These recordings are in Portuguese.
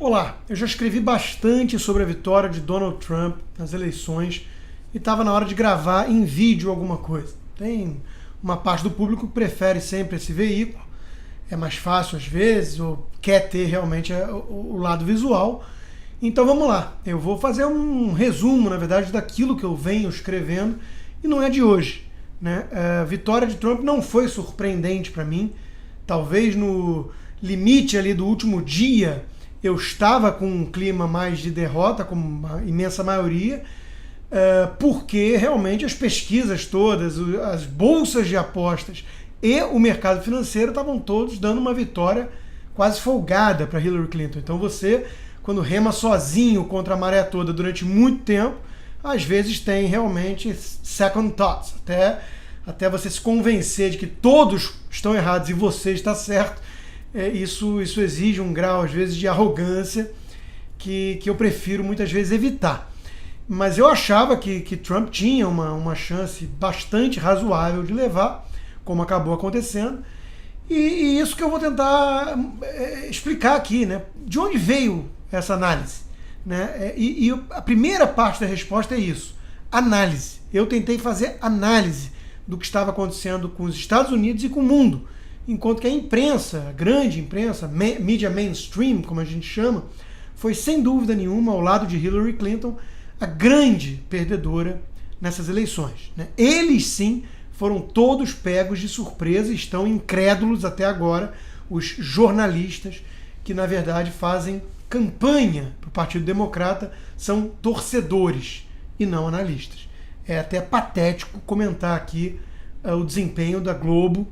Olá, eu já escrevi bastante sobre a vitória de Donald Trump nas eleições e estava na hora de gravar em vídeo alguma coisa. Tem uma parte do público que prefere sempre esse veículo, é mais fácil às vezes, ou quer ter realmente o lado visual. Então vamos lá, eu vou fazer um resumo, na verdade, daquilo que eu venho escrevendo e não é de hoje, né? A vitória de Trump não foi surpreendente para mim, talvez no limite ali do último dia eu estava com um clima mais de derrota, como a imensa maioria, porque realmente as pesquisas todas, as bolsas de apostas e o mercado financeiro estavam todos dando uma vitória quase folgada para Hillary Clinton. Então você, quando rema sozinho contra a maré toda durante muito tempo, às vezes tem realmente second thoughts, até você se convencer de que todos estão errados e você está certo. Isso exige um grau, às vezes, de arrogância que eu prefiro muitas vezes evitar. Mas eu achava que Trump tinha uma chance bastante razoável de levar, como acabou acontecendo. E isso que eu vou tentar explicar aqui, né? De onde veio essa análise? Né? E a primeira parte da resposta é isso, análise. Eu tentei fazer análise do que estava acontecendo com os Estados Unidos e com o mundo, enquanto que a imprensa, a grande imprensa, mídia mainstream, como a gente chama, foi sem dúvida nenhuma, ao lado de Hillary Clinton, a grande perdedora nessas eleições. Né? Eles sim foram todos pegos de surpresa e estão incrédulos até agora, os jornalistas que na verdade fazem campanha para o Partido Democrata, são torcedores e não analistas. É até patético comentar aqui o desempenho da Globo,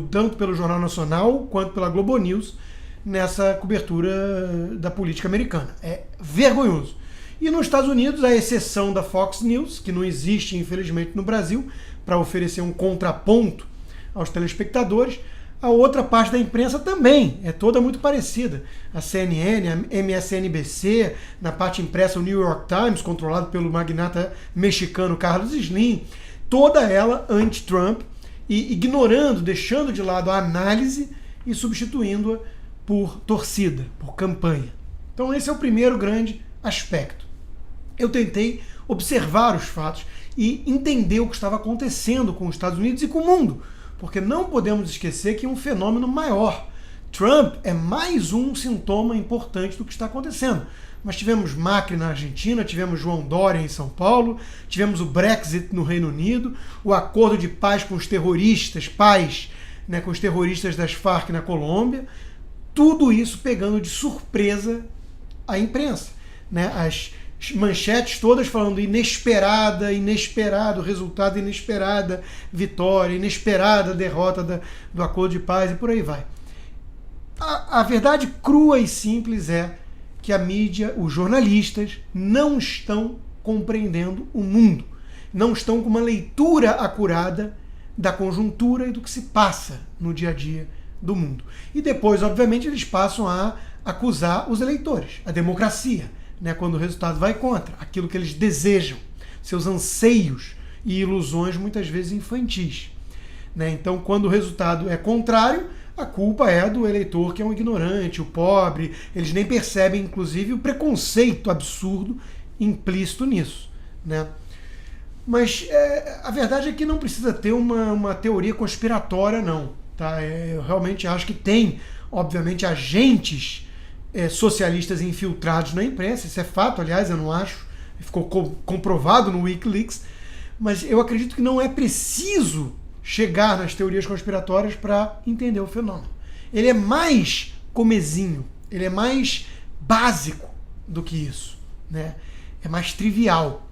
tanto pelo Jornal Nacional quanto pela Globo News, nessa cobertura da política americana. É vergonhoso. E nos Estados Unidos, a exceção da Fox News, que não existe, infelizmente, no Brasil, para oferecer um contraponto aos telespectadores, a outra parte da imprensa também é toda muito parecida. A CNN, a MSNBC, na parte impressa o New York Times, controlado pelo magnata mexicano Carlos Slim, toda ela anti-Trump e ignorando, deixando de lado a análise e substituindo-a por torcida, por campanha. Então esse é o primeiro grande aspecto. Eu tentei observar os fatos e entender o que estava acontecendo com os Estados Unidos e com o mundo, porque não podemos esquecer que é um fenômeno maior. Trump é mais um sintoma importante do que está acontecendo. Mas tivemos Macri na Argentina, tivemos João Dória em São Paulo, tivemos o Brexit no Reino Unido, o acordo de paz com os terroristas, com os terroristas das Farc na Colômbia, tudo isso pegando de surpresa a imprensa. Né? As manchetes todas falando inesperado resultado, inesperada vitória, inesperada derrota do acordo de paz e por aí vai. A verdade crua e simples é que a mídia, os jornalistas, não estão compreendendo o mundo, não estão com uma leitura acurada da conjuntura e do que se passa no dia a dia do mundo. E depois, obviamente, eles passam a acusar os eleitores, a democracia, né, quando o resultado vai contra aquilo que eles desejam, seus anseios e ilusões muitas vezes infantis. Né? Então, quando o resultado é contrário, a culpa é do eleitor que é um ignorante, o pobre. Eles nem percebem, inclusive, o preconceito absurdo implícito nisso. Né? Mas a verdade é que não precisa ter uma teoria conspiratória, não. Tá? Eu realmente acho que tem, obviamente, agentes socialistas infiltrados na imprensa. Isso é fato, aliás, eu não acho. Ficou comprovado no Wikileaks. Mas eu acredito que não é preciso chegar nas teorias conspiratórias para entender o fenômeno. Ele é mais comezinho, ele é mais básico do que isso, né? É mais trivial.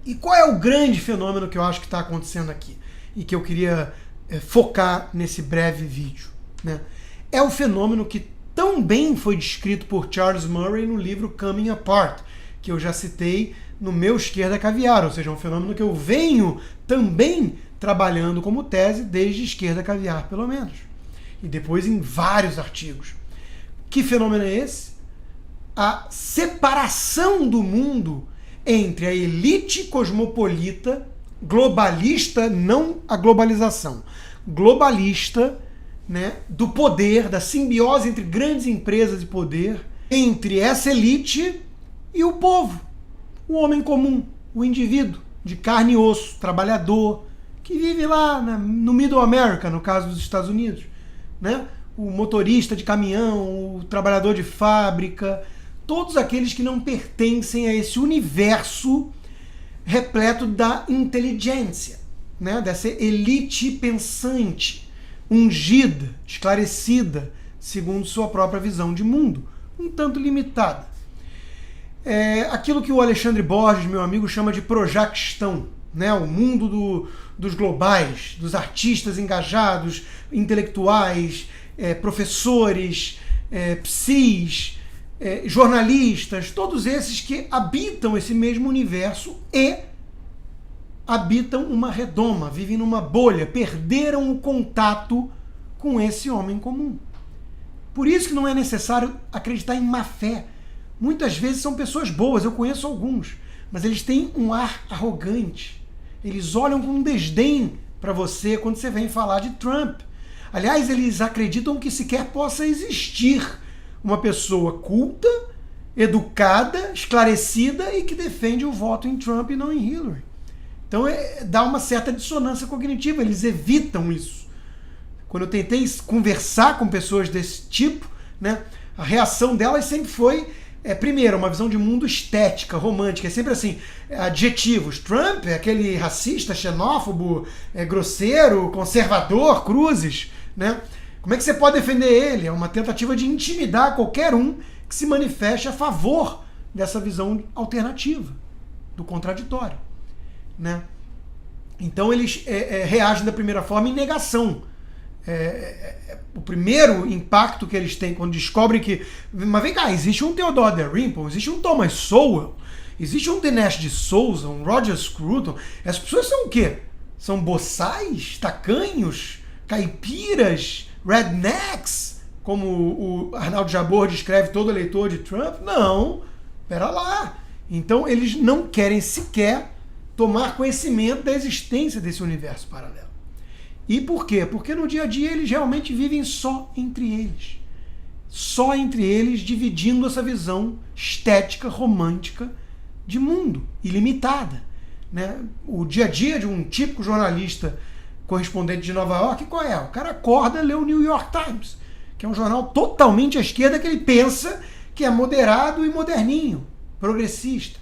E qual é o grande fenômeno que eu acho que está acontecendo aqui e que eu queria focar nesse breve vídeo? Né? É o fenômeno que tão bem foi descrito por Charles Murray no livro Coming Apart, que eu já citei no meu Esquerda Caviar, ou seja, um fenômeno que eu venho também trabalhando como tese desde Esquerda Caviar, pelo menos. E depois em vários artigos. Que fenômeno é esse? A separação do mundo entre a elite cosmopolita, globalista, não a globalização, globalista, né, do poder, da simbiose entre grandes empresas de poder entre essa elite e o povo, o homem comum, o indivíduo de carne e osso, trabalhador, que vive lá no Middle America, no caso dos Estados Unidos, né? O motorista de caminhão, o trabalhador de fábrica, todos aqueles que não pertencem a esse universo repleto da inteligência, né? Dessa elite pensante, ungida, esclarecida, segundo sua própria visão de mundo, um tanto limitada. Aquilo que o Alexandre Borges, meu amigo, chama de projaquistão, né? O mundo dos globais, dos artistas engajados, intelectuais, professores, psis, jornalistas, todos esses que habitam esse mesmo universo e habitam uma redoma, vivem numa bolha, perderam o contato com esse homem comum. Por isso que não é necessário acreditar em má fé. Muitas vezes são pessoas boas, eu conheço alguns, mas eles têm um ar arrogante. Eles olham com desdém para você quando você vem falar de Trump. Aliás, eles acreditam que sequer possa existir uma pessoa culta, educada, esclarecida e que defende o voto em Trump e não em Hillary. Então dá uma certa dissonância cognitiva, eles evitam isso. Quando eu tentei conversar com pessoas desse tipo, né, a reação delas sempre foi, primeiro, uma visão de mundo estética, romântica, é sempre assim, adjetivos. Trump é aquele racista, xenófobo, grosseiro, conservador, cruzes, né? Como é que você pode defender ele? É uma tentativa de intimidar qualquer um que se manifeste a favor dessa visão alternativa, do contraditório, né? Então eles reagem da primeira forma em negação. O primeiro impacto que eles têm quando descobrem que... Mas vem cá, existe um Theodore Dalrymple, existe um Thomas Sowell, existe um Dinesh D'Souza, um Roger Scruton. Essas pessoas são o quê? São boçais, tacanhos, caipiras, rednecks, como o Arnaldo Jabor descreve todo eleitor de Trump? Não, pera lá. Então eles não querem sequer tomar conhecimento da existência desse universo paralelo. E por quê? Porque no dia a dia eles realmente vivem só entre eles. Só entre eles, dividindo essa visão estética, romântica de mundo, ilimitada, né? O dia a dia de um típico jornalista correspondente de Nova York, qual é? O cara acorda e lê o New York Times, que é um jornal totalmente à esquerda, que ele pensa que é moderado e moderninho, progressista,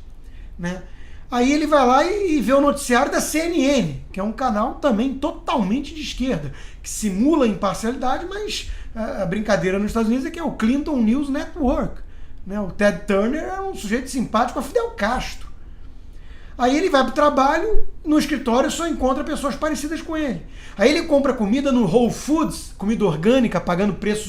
né? Aí ele vai lá e vê o noticiário da CNN, que é um canal também totalmente de esquerda, que simula imparcialidade, mas a brincadeira nos Estados Unidos é que é o Clinton News Network, né? O Ted Turner é um sujeito simpático a Fidel Castro. Aí ele vai para o trabalho, no escritório só encontra pessoas parecidas com ele. Aí ele compra comida no Whole Foods, comida orgânica, pagando preços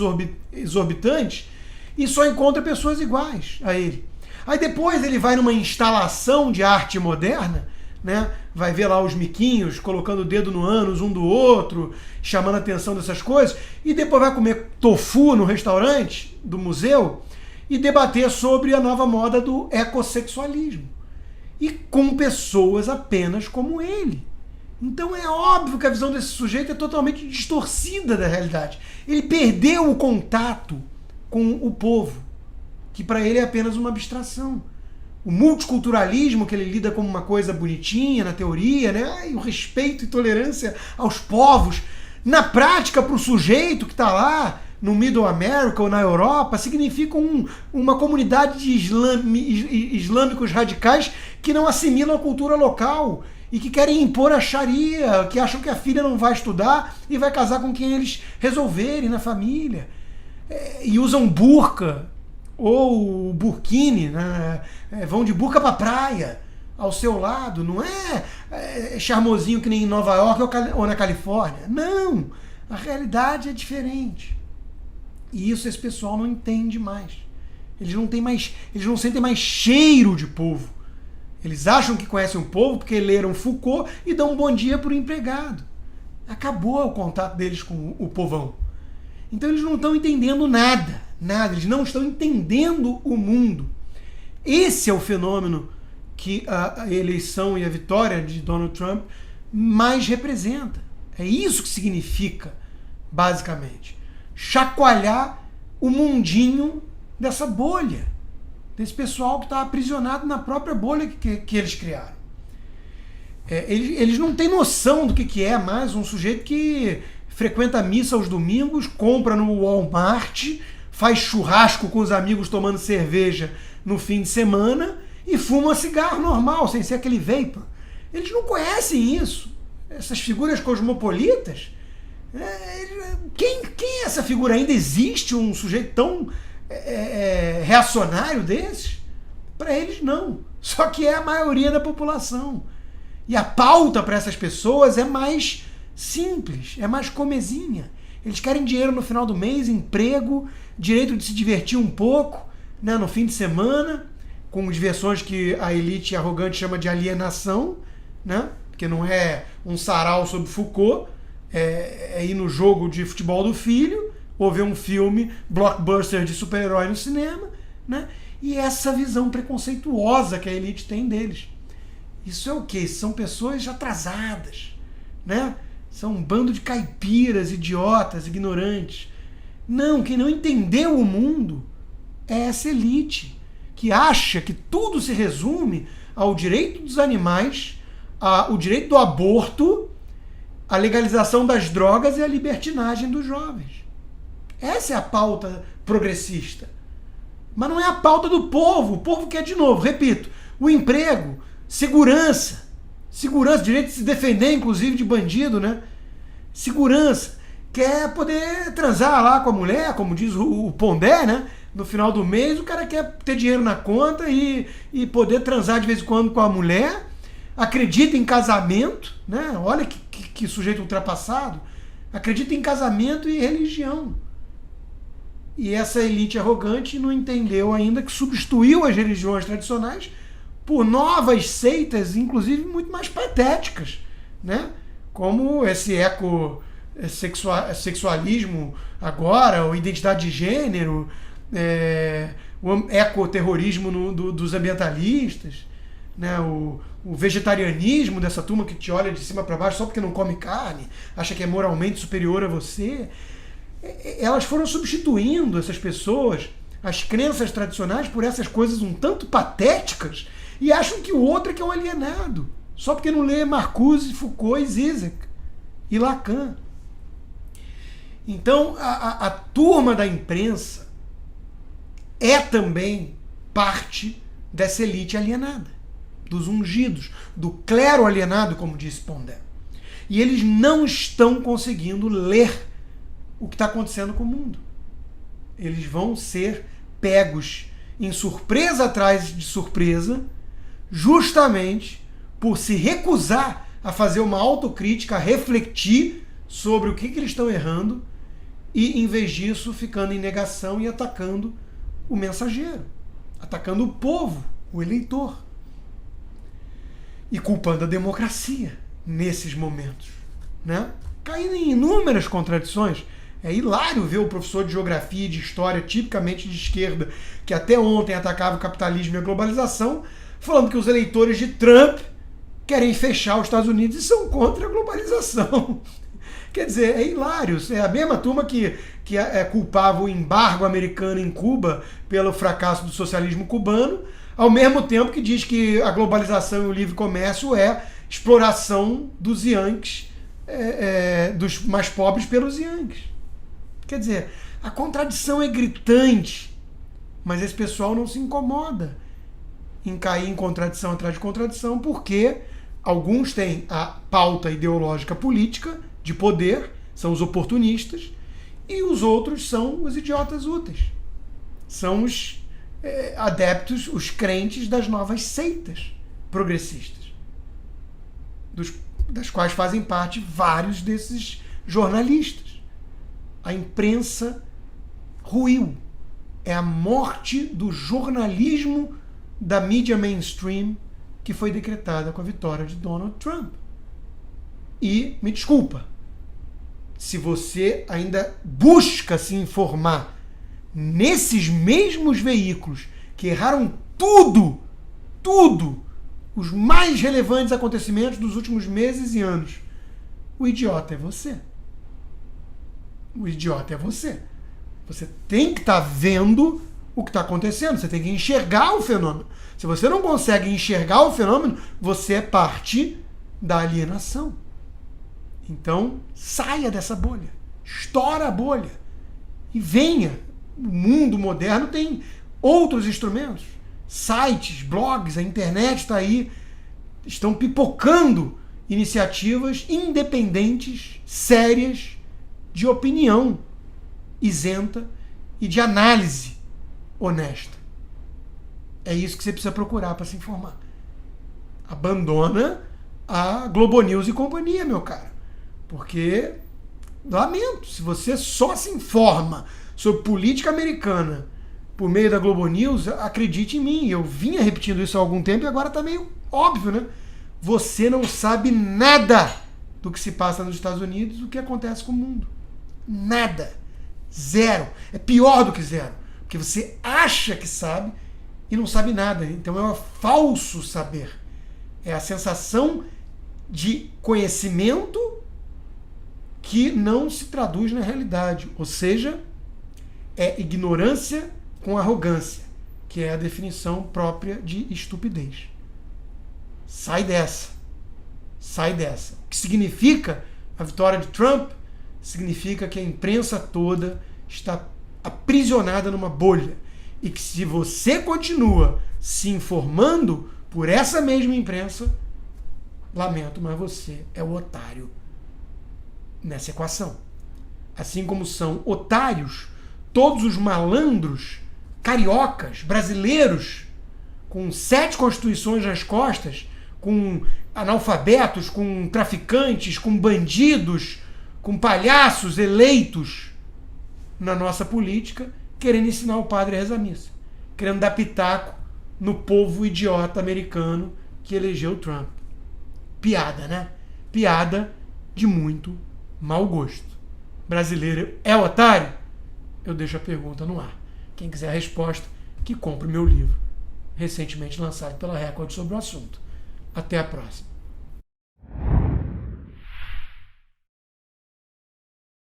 exorbitantes, e só encontra pessoas iguais a ele. Aí depois ele vai numa instalação de arte moderna, né? Vai ver lá os miquinhos colocando o dedo no ânus um do outro, chamando a atenção dessas coisas, e depois vai comer tofu no restaurante do museu e debater sobre a nova moda do ecossexualismo. E com pessoas apenas como ele. Então é óbvio que a visão desse sujeito é totalmente distorcida da realidade. Ele perdeu o contato com o povo, que para ele é apenas uma abstração. O multiculturalismo, que ele lida como uma coisa bonitinha na teoria, né? E o respeito e tolerância aos povos, na prática, para o sujeito que está lá no Middle America ou na Europa, significa uma comunidade de islâmicos radicais que não assimilam a cultura local e que querem impor a Sharia, que acham que a filha não vai estudar e vai casar com quem eles resolverem na família. E usam burca ou burkini, né? Vão de burca para praia ao seu lado. Não é charmosinho que nem em Nova York ou na Califórnia. Não! A realidade é diferente. E isso esse pessoal não entende mais. Eles não sentem mais cheiro de povo. Eles acham que conhecem o povo porque leram Foucault e dão um bom dia para o empregado. Acabou o contato deles com o povão. Então eles não estão entendendo nada. Eles não estão entendendo o mundo. Esse é o fenômeno que a eleição e a vitória de Donald Trump mais representa. É isso que significa, basicamente. Chacoalhar o mundinho dessa bolha, desse pessoal que está aprisionado na própria bolha que eles criaram. Eles não têm noção do que é mais um sujeito que frequenta a missa aos domingos, compra no Walmart, faz churrasco com os amigos tomando cerveja no fim de semana e fuma cigarro normal, sem ser aquele vapor. Eles não conhecem isso. Essas figuras cosmopolitas, quem é essa figura? Ainda existe um sujeito tão reacionário desses? Para eles não. Só que é a maioria da população. E a pauta para essas pessoas é mais simples, é mais comezinha. Eles querem dinheiro no final do mês, emprego, direito de se divertir um pouco, né, no fim de semana, com diversões que a elite arrogante chama de alienação, né, porque não é um sarau sobre Foucault, é ir no jogo de futebol do filho, ou ver um filme blockbuster de super-herói no cinema, né, e essa visão preconceituosa que a elite tem deles. Isso é o quê? São pessoas atrasadas, né? São um bando de caipiras, idiotas, ignorantes. Não, quem não entendeu o mundo é essa elite, que acha que tudo se resume ao direito dos animais, ao direito do aborto, a legalização das drogas e a libertinagem dos jovens. Essa é a pauta progressista. Mas não é a pauta do povo. O povo quer, de novo, repito, o emprego, segurança, direito de se defender, inclusive, de bandido, né? Segurança, quer poder transar lá com a mulher, como diz o Pondé, né? No final do mês, o cara quer ter dinheiro na conta e poder transar de vez em quando com a mulher, acredita em casamento, né? Olha que sujeito ultrapassado, acredita em casamento e religião. E essa elite arrogante não entendeu ainda que substituiu as religiões tradicionais por novas seitas, inclusive muito mais patéticas, né? Como esse sexualismo agora, ou identidade de gênero, o ecoterrorismo dos ambientalistas, né? O vegetarianismo dessa turma que te olha de cima para baixo só porque não come carne, acha que é moralmente superior a você. Elas foram substituindo, essas pessoas, as crenças tradicionais por essas coisas um tanto patéticas, e acham que o outro é que é um alienado, só porque não lê Marcuse, Foucault e Zizek e Lacan. Então, a turma da imprensa é também parte dessa elite alienada, dos ungidos, do clero alienado, como disse Pondé. E eles não estão conseguindo ler o que está acontecendo com o mundo. Eles vão ser pegos em surpresa atrás de surpresa, justamente por se recusar a fazer uma autocrítica, a refletir sobre o que eles estão errando e, em vez disso, ficando em negação e atacando o mensageiro, atacando o povo, o eleitor, e culpando a democracia nesses momentos, né? Caindo em inúmeras contradições. É hilário ver o professor de geografia e de história, tipicamente de esquerda, que até ontem atacava o capitalismo e a globalização, falando que os eleitores de Trump querem fechar os Estados Unidos e são contra a globalização. Quer dizer, é hilário. É a mesma turma que culpava o embargo americano em Cuba pelo fracasso do socialismo cubano, ao mesmo tempo que diz que a globalização e o livre comércio é exploração dos Yankees, dos mais pobres pelos Yankees. Quer dizer, a contradição é gritante, mas esse pessoal não se incomoda em cair em contradição atrás de contradição, porque alguns têm a pauta ideológica política de poder, são os oportunistas, e os outros são os idiotas úteis. São os adeptos, os crentes das novas seitas progressistas, das quais fazem parte vários desses jornalistas. A imprensa ruiu. É a morte do jornalismo da mídia mainstream que foi decretada com a vitória de Donald Trump. E, me desculpa, se você ainda busca se informar nesses mesmos veículos que erraram tudo, os mais relevantes acontecimentos dos últimos meses e anos, o idiota é você. O idiota é você. Você tem que estar vendo o que está acontecendo, você tem que enxergar o fenômeno. Se você não consegue enxergar o fenômeno, você é parte da alienação. Então, saia dessa bolha, estoura a bolha e venha. O mundo moderno tem outros instrumentos, sites, blogs, a internet está aí, estão pipocando iniciativas independentes, sérias, de opinião isenta e de análise honesta. É isso que você precisa procurar para se informar. Abandona a Globo News e companhia, meu cara. Porque, lamento, se você só se informa sobre política americana por meio da Globo News, acredite em mim, eu vinha repetindo isso há algum tempo e agora está meio óbvio, né? Você não sabe nada do que se passa nos Estados Unidos, do que acontece com o mundo. Nada. Zero. É pior do que zero. Porque você acha que sabe e não sabe nada. Então é um falso saber. É a sensação de conhecimento que não se traduz na realidade. Ou seja, é ignorância com arrogância, que é a definição própria de estupidez. Sai dessa. Sai dessa. O que significa a vitória de Trump? Significa que a imprensa toda está aprisionada numa bolha. E que se você continua se informando por essa mesma imprensa, lamento, mas você é o otário nessa equação. Assim como são otários todos os malandros cariocas, brasileiros, com 7 constituições nas costas, com analfabetos, com traficantes, com bandidos, com palhaços eleitos na nossa política, querendo ensinar o padre a rezar a missa, querendo dar pitaco no povo idiota americano que elegeu Trump. Piada, né? Piada de muito mau gosto. Brasileiro é otário? Eu deixo a pergunta no ar. Quem quiser a resposta, que compre o meu livro, recentemente lançado pela Record sobre o assunto. Até a próxima.